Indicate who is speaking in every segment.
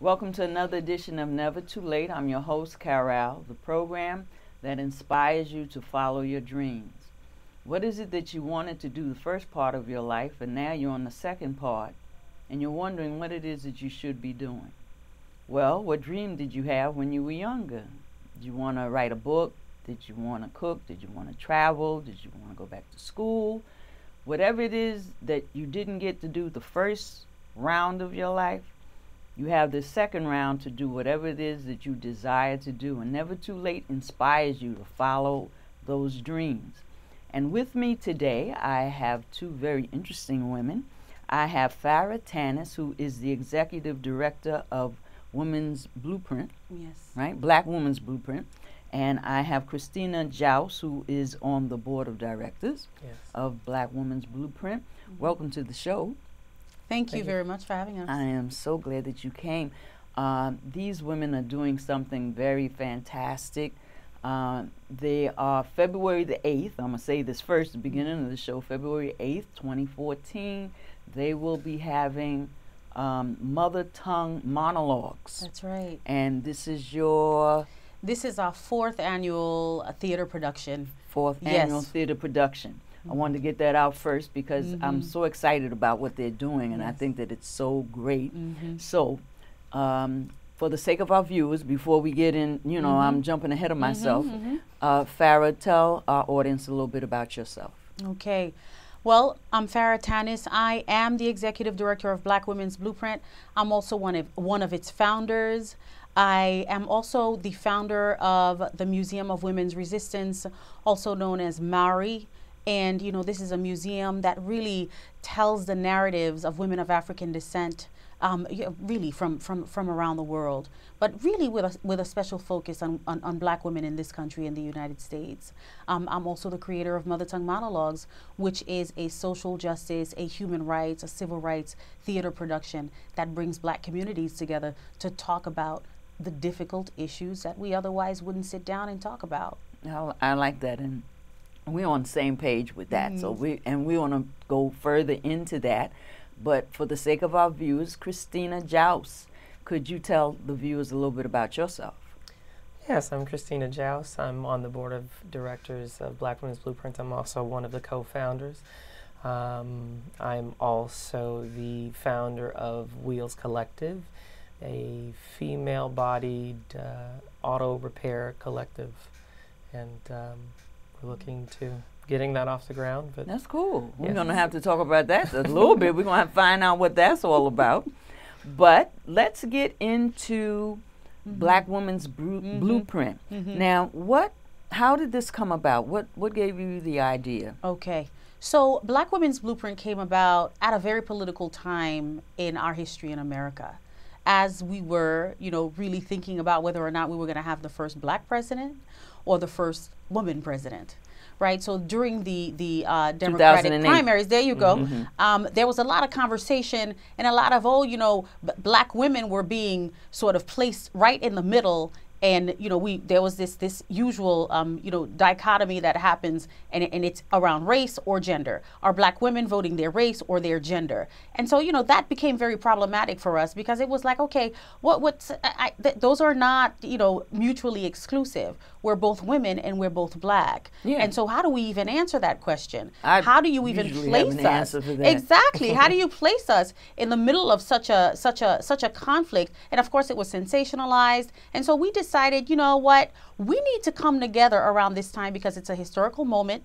Speaker 1: Welcome to another edition of Never Too Late. I'm your host, Carol, the program that inspires you to follow your dreams. What is it that you wanted to do the first part of your life, and now you're on the second part, and you're wondering what it is that you should be doing? Well, what dream did you have when you were younger? Did you want to write a book? Did you want to cook? Did you want to travel? Did you want to go back to school? Whatever it is that you didn't get to do the first round of your life, you have the second round to do whatever it is that you desire to do. And Never Too Late inspires you to follow those dreams. And with me today, I have two very interesting women. I have Farrah Tanis, who is the executive director of Women's Blueprint.
Speaker 2: Yes.
Speaker 1: Right? Black Women's Blueprint. And I have Christina Jaus, who is on the board of directors of Black Women's Blueprint. Welcome to the show.
Speaker 2: Thank you very much for having us.
Speaker 1: I am so glad that you came. These women are doing something very fantastic. They are February the 8th. I'm going to say this first, the beginning of the show, February 8th, 2014. They will be having Mothertongue Monologues.
Speaker 2: That's right.
Speaker 1: And this is your...
Speaker 2: This is our fourth annual theater production.
Speaker 1: Fourth annual theater production. I wanted to get that out first because I'm so excited about what they're doing, and I think that it's so great. So, for the sake of our viewers, before we get in, you know, I'm jumping ahead of myself. Farrah, tell our audience a little bit about yourself.
Speaker 2: Okay. Well, I'm Farrah Tanis. I am the executive director of Black Women's Blueprint. I'm also one of its founders. I am also the founder of the Museum of Women's Resistance, also known as MARI. And, you know, this is a museum that really tells the narratives of women of African descent, really from around the world, but really with a special focus on Black women in this country, in the United States. I'm also the creator of Mothertongue Monologues, which is a social justice, a human rights, a civil rights theater production that brings Black communities together to talk about the difficult issues that we otherwise wouldn't sit down and talk about.
Speaker 1: I like that, and we're on the same page with that. So we want to go further into that. But for the sake of our viewers, Christina Jaus, could you tell the viewers a little bit about yourself?
Speaker 3: Yes, I'm Christina Jaus. I'm on the board of directors of Black Women's Blueprint. I'm also one of the co-founders. I'm also the founder of Wheels Collective, a female-bodied auto repair collective. And we're looking to getting that off the ground. But
Speaker 1: that's cool. We're going to have to talk about that a little bit. We're going to have to find out what that's all about. But let's get into Black Women's Blueprint. Now, how did this come about? What gave you the idea?
Speaker 2: Okay. So Black Women's Blueprint came about at a very political time in our history in America, as we were, you know, really thinking about whether or not we were going to have the first Black president or the first woman president, right? So during the Democratic primaries, there you go, there was a lot of conversation and a lot of, you know, Black women were being sort of placed right in the middle. And, you know, there was this usual, you know, dichotomy that happens, and it's around race or gender. Are Black women voting their race or their gender? And so, you know, that became very problematic for us because it was like, okay, those are not, you know, mutually exclusive. We're both women and we're both Black. And so how do we even answer that question? How do you even place us? Exactly. How do you place us in the middle of such a conflict? And of course it was sensationalized. And so we decided, you know what, we need to come together around this time because it's a historical moment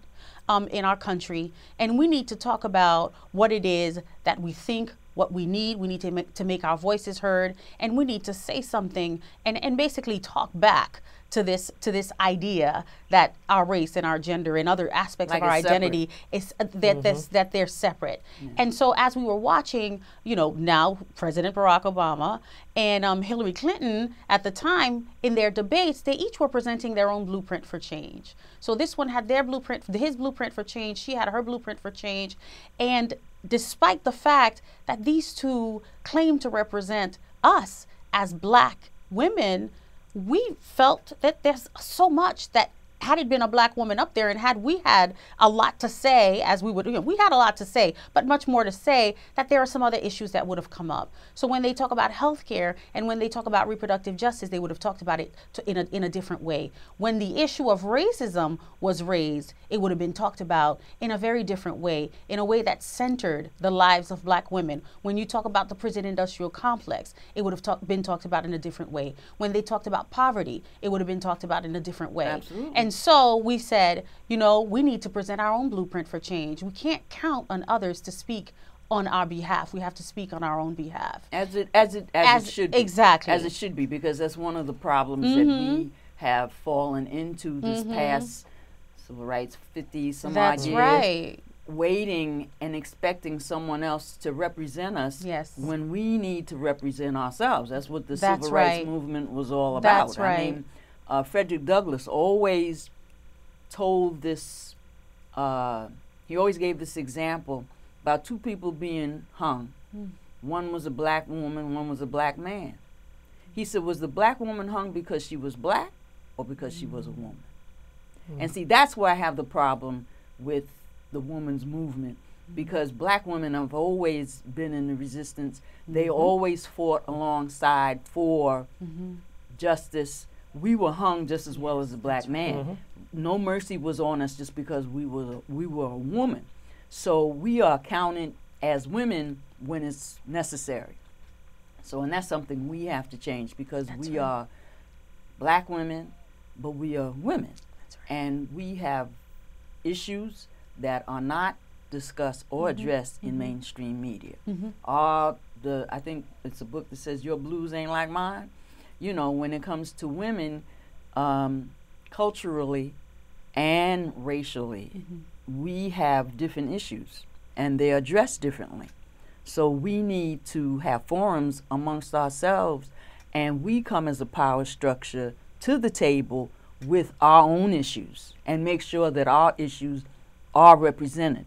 Speaker 2: in our country, and we need to talk about what it is that we think, what we need. We need to make our voices heard, and we need to say something and basically talk back to this idea that our race and our gender and other aspects of our identity is that they're separate. And so as we were watching, you know, now President Barack Obama and Hillary Clinton at the time in their debates, they each were presenting their own blueprint for change. So this one had their blueprint, his blueprint for change. She had her blueprint for change. And despite the fact that these two claim to represent us as Black women, we felt that there's so much that had it been a black woman up there, and had we had a lot to say, as we would, we had a lot to say, but much more to say, that there are some other issues that would have come up. So when they talk about healthcare and when they talk about reproductive justice, they would have talked about it in a different way. When the issue of racism was raised, it would have been talked about in a very different way, in a way that centered the lives of black women. When you talk about the prison industrial complex, it would have been talked about in a different way. When they talked about poverty, it would have been talked about in a different way.
Speaker 1: Absolutely.
Speaker 2: And so we said, we need to present our own blueprint for change. We can't count on others to speak on our behalf. We have to speak on our own behalf.
Speaker 1: As it should be.
Speaker 2: Exactly.
Speaker 1: As it should be, because that's one of the problems that we have fallen into this past civil rights 50 some odd years.
Speaker 2: That's right.
Speaker 1: Waiting and expecting someone else to represent us when we need to represent ourselves. That's what the civil rights movement was all about.
Speaker 2: That's right.
Speaker 1: I mean, Frederick Douglass always told this, he always gave this example about two people being hung. One was a black woman, one was a black man. He said, was the black woman hung because she was black or because she was a woman? And see, that's where I have the problem with the women's movement, because black women have always been in the resistance. They always fought alongside for justice. We were hung just as well as a black man. No mercy was on us just because we were a woman. So we are counted as women when it's necessary. So, and that's something we have to change, because we are black women, but we are women. And we have issues that are not discussed or addressed in mainstream media. I think it's a book that says Your Blues Ain't Like Mine. When it comes to women, culturally and racially, we have different issues, and they're addressed differently. So we need to have forums amongst ourselves, and we come as a power structure to the table with our own issues and make sure that our issues are represented.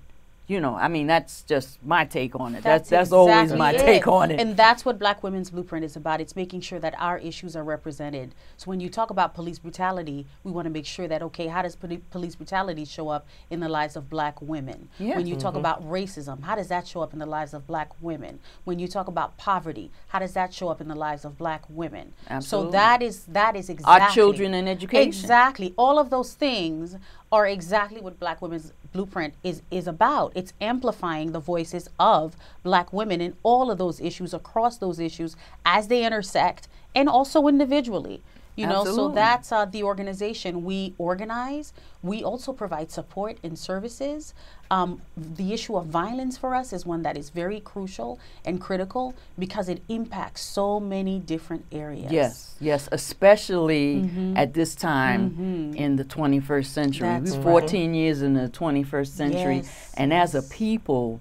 Speaker 1: I mean, that's just my take on it. That's exactly always my take on it.
Speaker 2: And that's what Black Women's Blueprint is about. It's making sure that our issues are represented. So when you talk about police brutality, we want to make sure that, okay, how does police brutality show up in the lives of black women? When you talk about racism, how does that show up in the lives of black women? When you talk about poverty, how does that show up in the lives of black women?
Speaker 1: Absolutely.
Speaker 2: So that is exactly.
Speaker 1: Our children and education.
Speaker 2: Exactly. All of those things are exactly what Black Women's Blueprint is about. It's amplifying the voices of black women in all of those issues, across those issues, as they intersect, and also individually. So that's the organization. We organize. We also provide support and services. The issue of violence for us is one that is very crucial and critical, because it impacts so many different areas.
Speaker 1: Yes, especially at this time in the 21st century. We're 14 years in the 21st century, and as a people,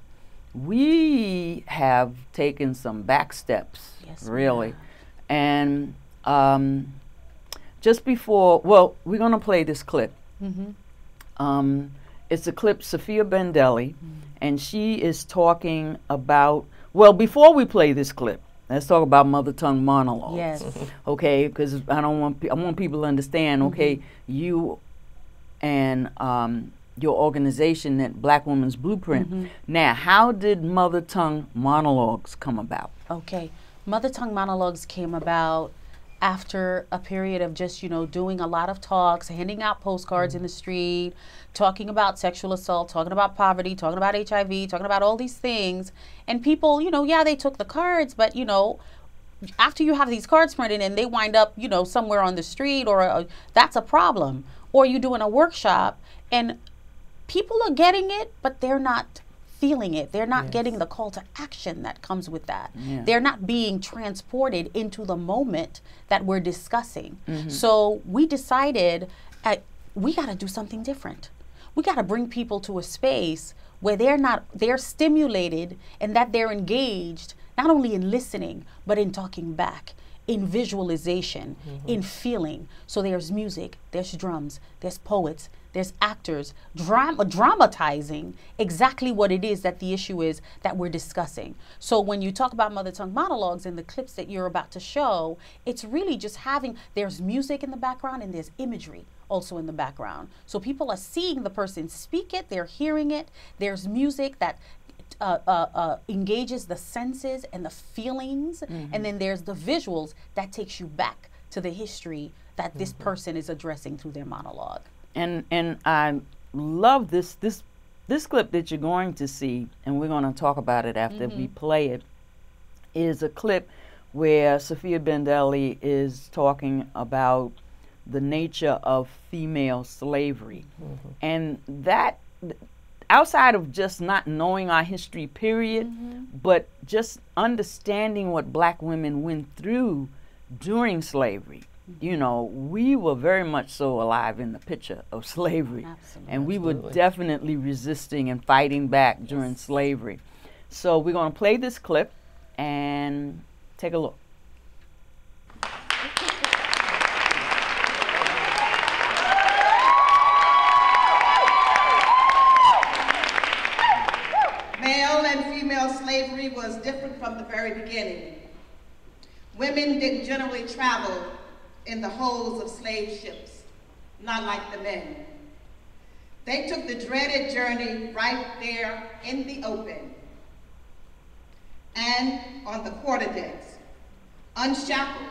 Speaker 1: we have taken some back steps, really. And just before, we're going to play this clip. It's a clip, Sophia Bendelli, and she is talking about, before we play this clip, let's talk about Mothertongue Monologues. Okay, because I want people to understand, okay, you and your organization, that Black Women's Blueprint. Now, how did Mothertongue Monologues come about?
Speaker 2: Okay, Mothertongue Monologues came about after a period of just, doing a lot of talks, handing out postcards in the street, talking about sexual assault, talking about poverty, talking about HIV, talking about all these things. And people, they took the cards, but, after you have these cards printed and they wind up, somewhere on the street, or that's a problem. Or you're doing a workshop and people are getting it, but they're not feeling it. They're not getting the call to action that comes with that. They're not being transported into the moment that we're discussing. So we decided we got to do something different. We got to bring people to a space where they're stimulated, and that they're engaged, not only in listening, but in talking back, in visualization, in feeling. So there's music, there's drums, there's poets, there's actors dramatizing exactly what it is that the issue is that we're discussing. So when you talk about Mothertongue Monologues and the clips that you're about to show, it's really just there's music in the background and there's imagery also in the background. So people are seeing the person speak it, they're hearing it. There's music that engages the senses and the feelings, and then there's the visuals that takes you back to the history that this person is addressing through their monologue.
Speaker 1: And I love this clip that you're going to see, and we're going to talk about it after we play it, is a clip where Sophia Bendelli is talking about the nature of female slavery. And that, outside of just not knowing our history, period, but just understanding what black women went through during slavery. You know, we were very much so alive in the picture of slavery.
Speaker 2: Absolutely.
Speaker 1: And we were definitely resisting and fighting back during slavery. So we're going to play this clip and take a look.
Speaker 4: Male and female slavery was different from the very beginning. Women didn't generally travel in the holds of slave ships, not like the men. They took the dreaded journey right there in the open and on the quarterdecks, unshackled,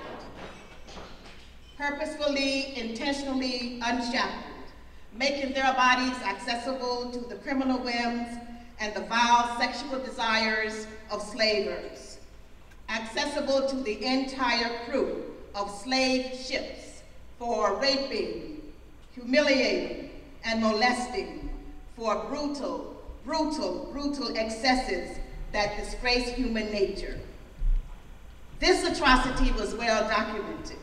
Speaker 4: purposefully, intentionally unshackled, making their bodies accessible to the criminal whims and the vile sexual desires of slavers, accessible to the entire crew of slave ships for raping, humiliating, and molesting, for brutal excesses that disgrace human nature. This atrocity was well documented.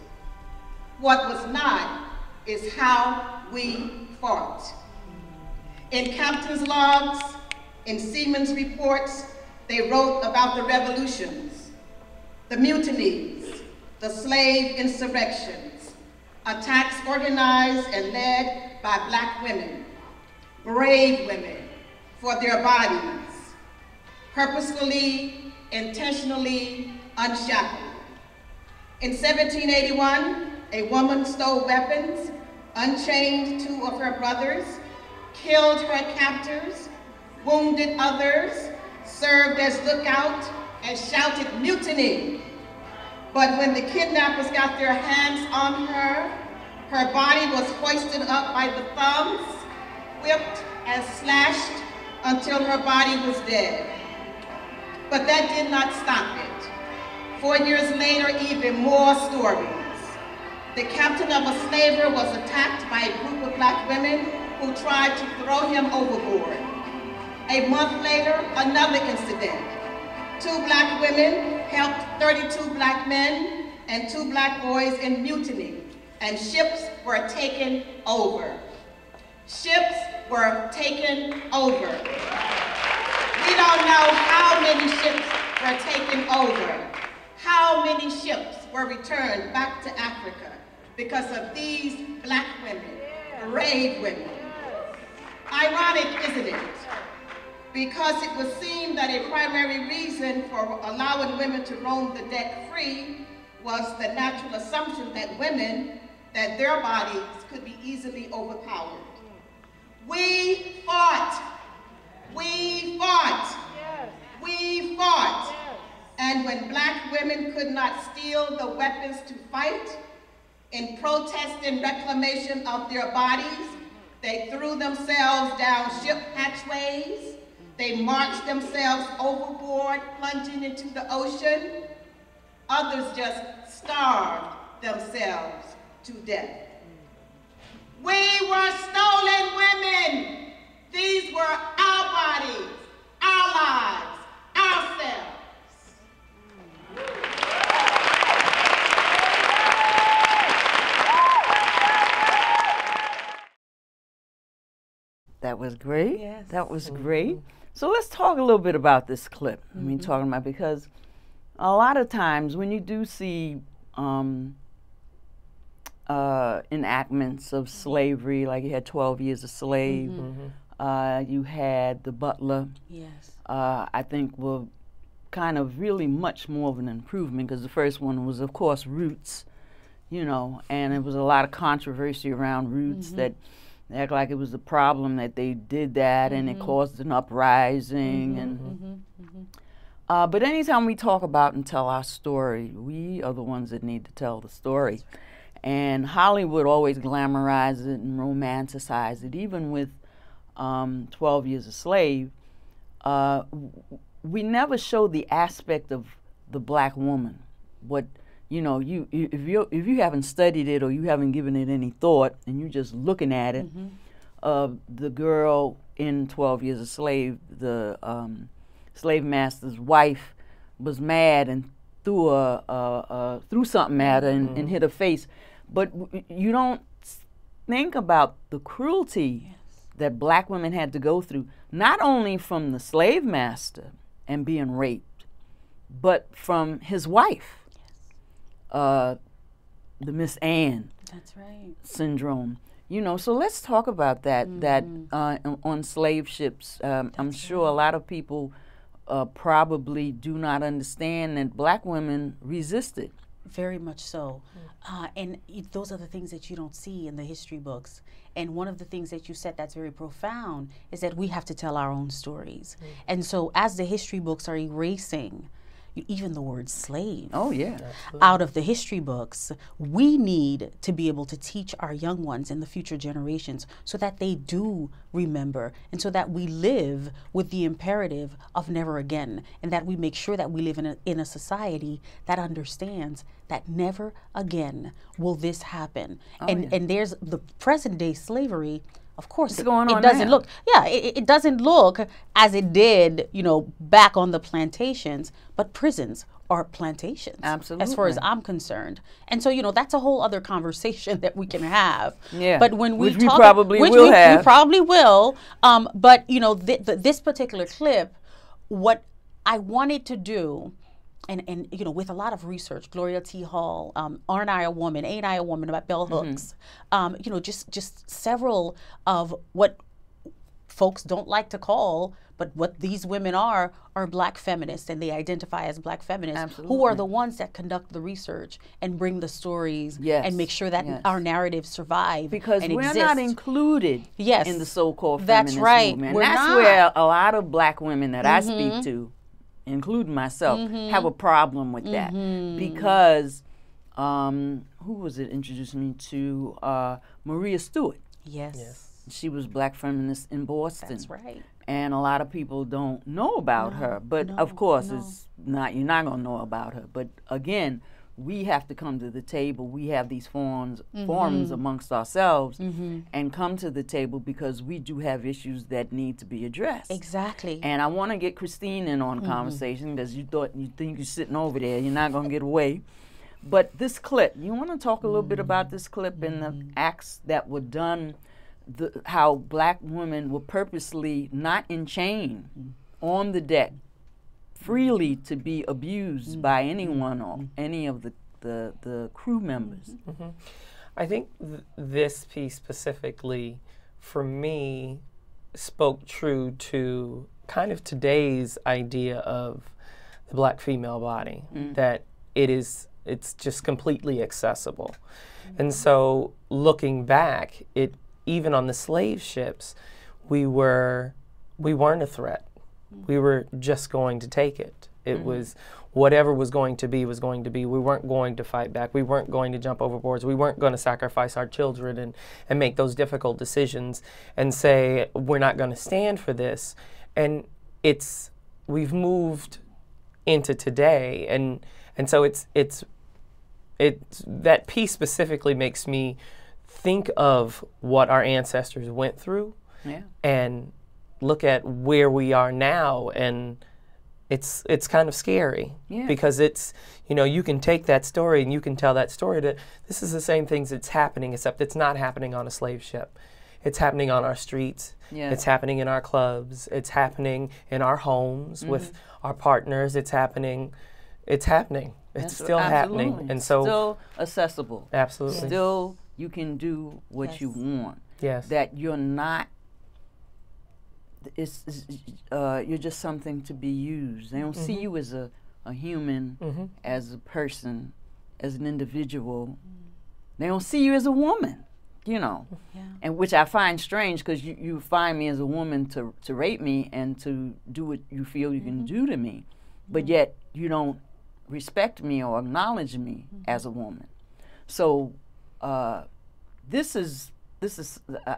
Speaker 4: What was not is how we fought. In captain's logs, in seamen's reports, they wrote about the revolutions, the mutinies, the slave insurrections, attacks organized and led by black women, brave women, for their bodies, purposefully, intentionally unshackled. In 1781, a woman stole weapons, unchained 2 of her brothers, killed her captors, wounded others, served as lookout, and shouted mutiny. But when the kidnappers got their hands on her, her body was hoisted up by the thumbs, whipped and slashed until her body was dead. But that did not stop it. 4 years later, even more stories. The captain of a slaver was attacked by a group of black women who tried to throw him overboard. A month later, another incident. 2 black women helped 32 black men and 2 black boys in mutiny, and ships were taken over. Ships were taken over. We don't know how many ships were taken over, how many ships were returned back to Africa because of these black women, brave women. Ironic, isn't it? Because it would seem that a primary reason for allowing women to roam the deck free was the natural assumption that women, that their bodies could be easily overpowered. We fought. We fought. We fought. And when black women could not steal the weapons to fight, in protest and reclamation of their bodies, they threw themselves down ship hatchways. They marched themselves overboard, plunging into the ocean. Others just starved themselves to death. We were stolen women. These were our bodies, our lives, ourselves.
Speaker 1: That was great.
Speaker 2: Yes.
Speaker 1: That was great. So let's talk a little bit about this clip. I mean, talking about, because a lot of times when you do see enactments of slavery, like you had 12 years a slave, you had the butler.
Speaker 2: Yes.
Speaker 1: I think were kind of really much more of an improvement, because the first one was, of course, Roots, you know, and it was a lot of controversy around Roots that act like it was a problem that they did that and it caused an uprising. But anytime we talk about and tell our story, we are the ones that need to tell the story. And Hollywood always glamorizes it and romanticizes it. Even with 12 Years a Slave, we never show the aspect of the black woman. What, you know, if you haven't studied it or you haven't given it any thought and you're just looking at it, the girl in 12 Years a Slave, the slave master's wife was mad and threw something at her and hit her face. But you don't think about the cruelty that black women had to go through, not only from the slave master and being raped, but from his wife, the Miss Anne syndrome. You know, so let's talk about that, on slave ships. I'm sure a lot of people probably do not understand that black women resisted.
Speaker 2: Very much so. And those are the things that you don't see in the history books. And one of the things that you said that's very profound is that we have to tell our own stories. And so as the history books are erasing even the word slave out of the history books, we need to be able to teach our young ones and the future generations so that they do remember and so that we live with the imperative of never again, and that we make sure that we live in a society that understands that never again will this happen. And there's the present day slavery. Of course, it doesn't look, it doesn't look as it did, you know, back on the plantations, but prisons are plantations.
Speaker 1: Absolutely.
Speaker 2: As far as I'm concerned. And so, you know, that's a whole other conversation that we can have.
Speaker 1: Yeah.
Speaker 2: But when we
Speaker 1: which we probably
Speaker 2: will. But, you know, this particular clip, what I wanted to do, and you know, with a lot of research, Gloria T. Hall, Aren't I a Woman, Ain't I a Woman, about bell hooks, you know, just several of what folks don't like to call, but what these women are black feminists, and they identify as black feminists, who are the ones that conduct the research and bring the stories and make sure that our narratives survive.
Speaker 1: Because
Speaker 2: and
Speaker 1: we're
Speaker 2: exist.
Speaker 1: not included in the so-called feminist movement.
Speaker 2: We're
Speaker 1: that's
Speaker 2: not.
Speaker 1: where a lot of black women that I speak to, including myself, have a problem with that. Because, who was it introduced me to? Maria Stewart.
Speaker 2: Yes.
Speaker 1: She was black feminist in Boston.
Speaker 2: That's right.
Speaker 1: And a lot of people don't know about her. But of course, it's not, you're not going to know about her. But again, we have to come to the table. We have these forums amongst ourselves and come to the table because we do have issues that need to be addressed.
Speaker 2: Exactly.
Speaker 1: And I want to get Christine in on the conversation because you think you're sitting over there. You're not going to get away. But this clip, you want to talk a little bit about this clip and the acts that were done, how black women were purposely not in chain on the deck, freely to be abused by anyone or any of the crew members.
Speaker 3: I think this piece specifically, for me, spoke true to kind of today's idea of the black female body, that it's just completely accessible. And so looking back, even on the slave ships, we weren't a threat. We were just going to take it. It was whatever was going to be was going to be. We weren't going to fight back. We weren't going to jump overboards. We weren't going to sacrifice our children and make those difficult decisions and say, we're not going to stand for this. And we've moved into today. And so that piece specifically makes me think of what our ancestors went through and look at where we are now, and it's kind of scary because it's, you know, you can take that story and you can tell that story that this is the same things that's happening, except it's not happening on a slave ship. It's happening on our streets. It's happening in our clubs. It's happening in our homes with our partners. It's happening. It's still happening. And so
Speaker 1: still accessible.
Speaker 3: Absolutely.
Speaker 1: Still you can do what you want.
Speaker 3: Yes.
Speaker 1: That you're not, you're just something to be used. They don't see you as a human, as a person, as an individual, They don't see you as a woman, you know.
Speaker 2: Yeah.
Speaker 1: And which I find strange, because you find me as a woman to rape me and to do what you feel you can do to me, but yet you don't respect me or acknowledge me as a woman. So this is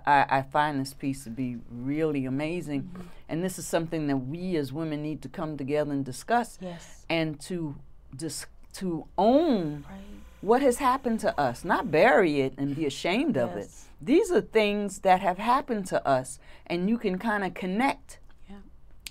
Speaker 1: I find this piece to be really amazing, and this is something that we as women need to come together and discuss, and to own what has happened to us, not bury it and be ashamed of it. These are things that have happened to us, and you can kind of connect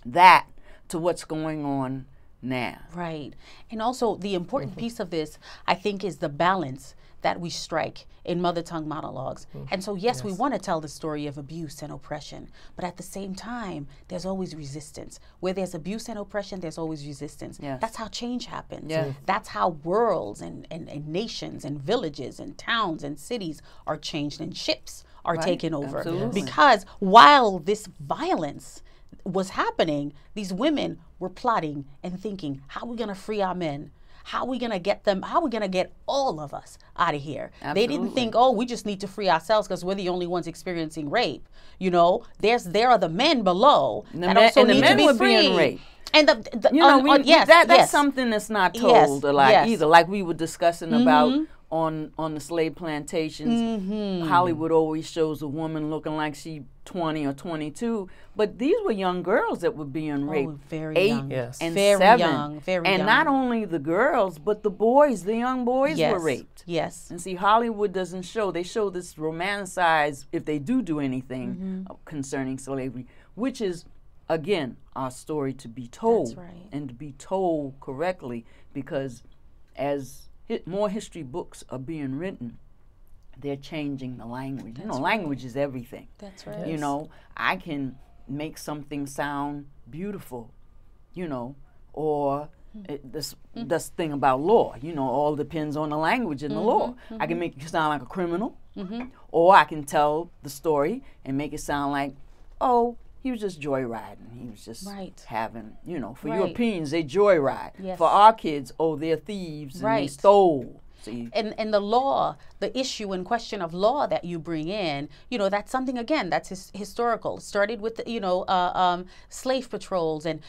Speaker 1: that to what's going on now.
Speaker 2: Right. And also the important piece of this, I think, is the balance that we strike in Mothertongue Monologues. And so, yes, we want to tell the story of abuse and oppression, but at the same time, there's always resistance. Where there's abuse and oppression, there's always resistance. That's how change happens. That's how worlds and nations and villages and towns and cities are changed, and ships are taken over. Because while this violence was happening, these women were plotting and thinking, how are we going to free our men? How are we going to get them? How are we going to get all of us out of here? They didn't think, oh, we just need to free ourselves because we're the only ones experiencing rape. You know, there are the men below that also need to be free.
Speaker 1: Being raped.
Speaker 2: And
Speaker 1: that's something that's not told a lot either. Like we were discussing about on the slave plantations, Hollywood always shows a woman looking like she 20 or 22, but these were young girls that were being raped,
Speaker 2: very
Speaker 1: 8
Speaker 2: young.
Speaker 1: and
Speaker 2: Very
Speaker 1: 7,
Speaker 2: young, very
Speaker 1: and
Speaker 2: young.
Speaker 1: not only the girls, but the boys, the young boys were raped. And see, Hollywood doesn't show. They show this romanticized, if they do anything concerning slavery, which is, again, our story to be told, and to be told correctly, because as more history books are being written, they're changing the language. You know, language is everything.
Speaker 2: That's right.
Speaker 1: You know, I can make something sound beautiful, you know, or this thing about law, you know, all depends on the language and the law. I can make you sound like a criminal, or I can tell the story and make it sound like, oh, he was just joyriding. He was just having, you know, for Europeans, they joyride. For our kids, oh, they're thieves and they stole.
Speaker 2: And the law, the issue and question of law that you bring in, you know, that's something, again, that's historical. It started with, you know, slave patrols. And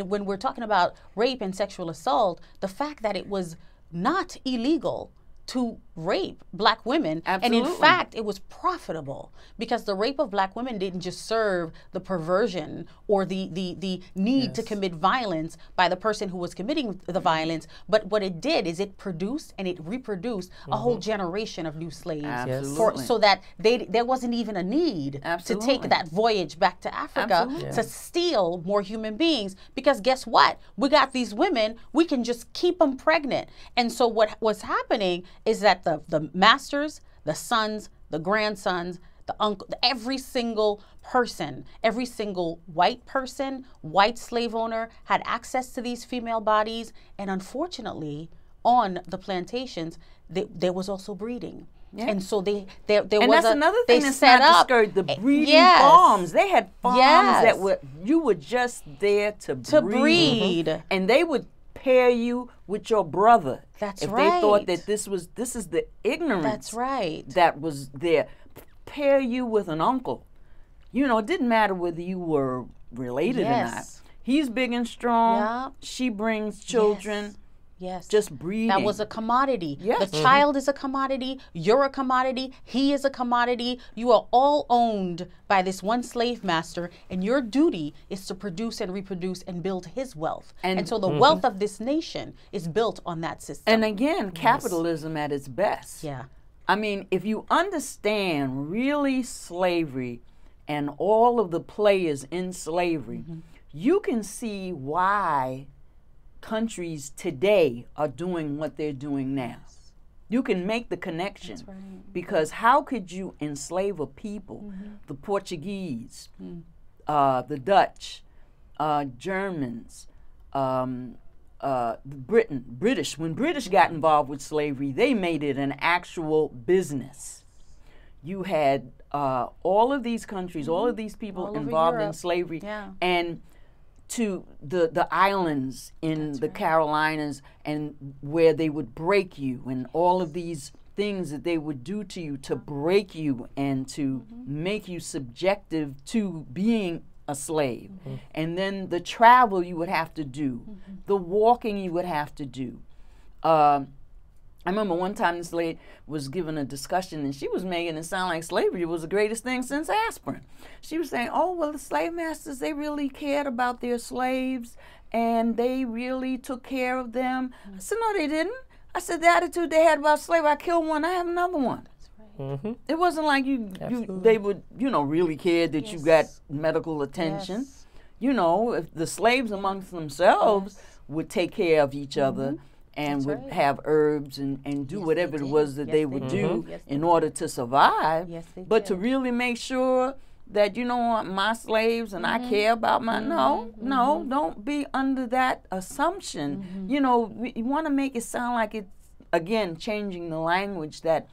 Speaker 2: when we're talking about rape and sexual assault, the fact that it was not illegal to rape black women. And in fact, it was profitable, because the rape of black women didn't just serve the perversion or the need to commit violence by the person who was committing the violence, but what it did is it produced and it reproduced a whole generation of new slaves, so that there wasn't even a need to take that voyage back to Africa to steal more human beings, because guess what? We got these women, we can just keep them pregnant. And so what was happening is that the masters, the sons, the grandsons, the uncle, every single person, every single white person, white slave owner had access to these female bodies. And unfortunately, on the plantations, there was also breeding. And so there
Speaker 1: and
Speaker 2: was
Speaker 1: that's another thing that's not discouraged, the breeding farms. They had farms that you were just there to breed. And they would pair you with your brother. If they thought that this is the ignorance that was there. Pair you with an uncle. You know, it didn't matter whether you were related or not. He's big and strong. She brings children. Just breeding.
Speaker 2: That was a commodity. The child is a commodity. You're a commodity. He is a commodity. You are all owned by this one slave master, and your duty is to produce and reproduce and build his wealth. And so the wealth of this nation is built on that system.
Speaker 1: And again, capitalism at its best. I mean, if you understand really slavery and all of the players in slavery, you can see why countries today are doing what they're doing now. You can make the connection, because how could you enslave a people, the Portuguese, the Dutch, Germans, British. When British got involved with slavery, they made it an actual business. You had all of these countries, all of these people involved in slavery, and to the islands in the Carolinas, and where they would break you, and all of these things that they would do to you to break you and to make you subjective to being a slave. And then the travel you would have to do, the walking you would have to do. I remember one time this lady was giving a discussion and she was making it sound like slavery was the greatest thing since aspirin. She was saying, oh, well, the slave masters, they really cared about their slaves and they really took care of them. I said, no, they didn't. I said, the attitude they had about slavery, I killed one, I have another one. It wasn't like they would, really care that you got medical attention. You know, if the slaves amongst themselves would take care of each other and would have herbs and do whatever it was that they would do in order to survive. But to really make sure that, my slaves and I care about my, no, don't be under that assumption. You want to make it sound like it's, again, changing the language that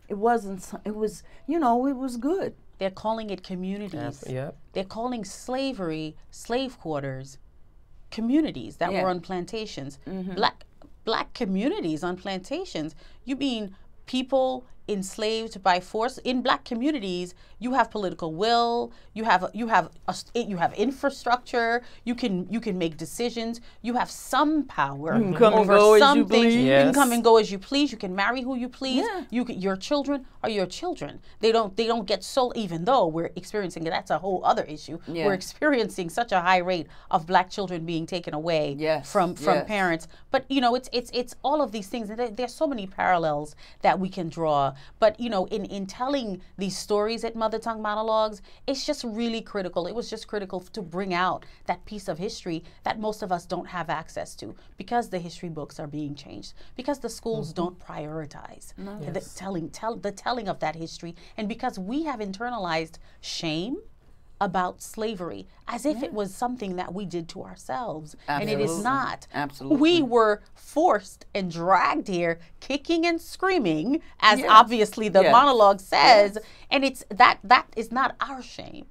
Speaker 1: it wasn't, it was, it was good.
Speaker 2: They're calling it communities. They're calling slavery, slave quarters, communities that were on plantations. Black communities on plantations. You mean people enslaved by force? In black communities, you have political will, you have infrastructure, you can make decisions, you have some power over some things. You can come and go as you please, you can marry who you please. Your children are your children. They don't get sold, even though we're experiencing, that's a whole other issue. We're experiencing such a high rate of black children being taken away from parents. But it's all of these things, and there's so many parallels that we can draw. But in telling these stories at Mothertongue Monologues, it's just really critical. It was just critical to bring out that piece of history that most of us don't have access to, because the history books are being changed, because the schools don't prioritize the telling of that history, and because we have internalized shame about slavery as if it was something that we did to ourselves. And it is not. We were forced and dragged here kicking and screaming, as obviously the monologue says, and it's that is not our shame.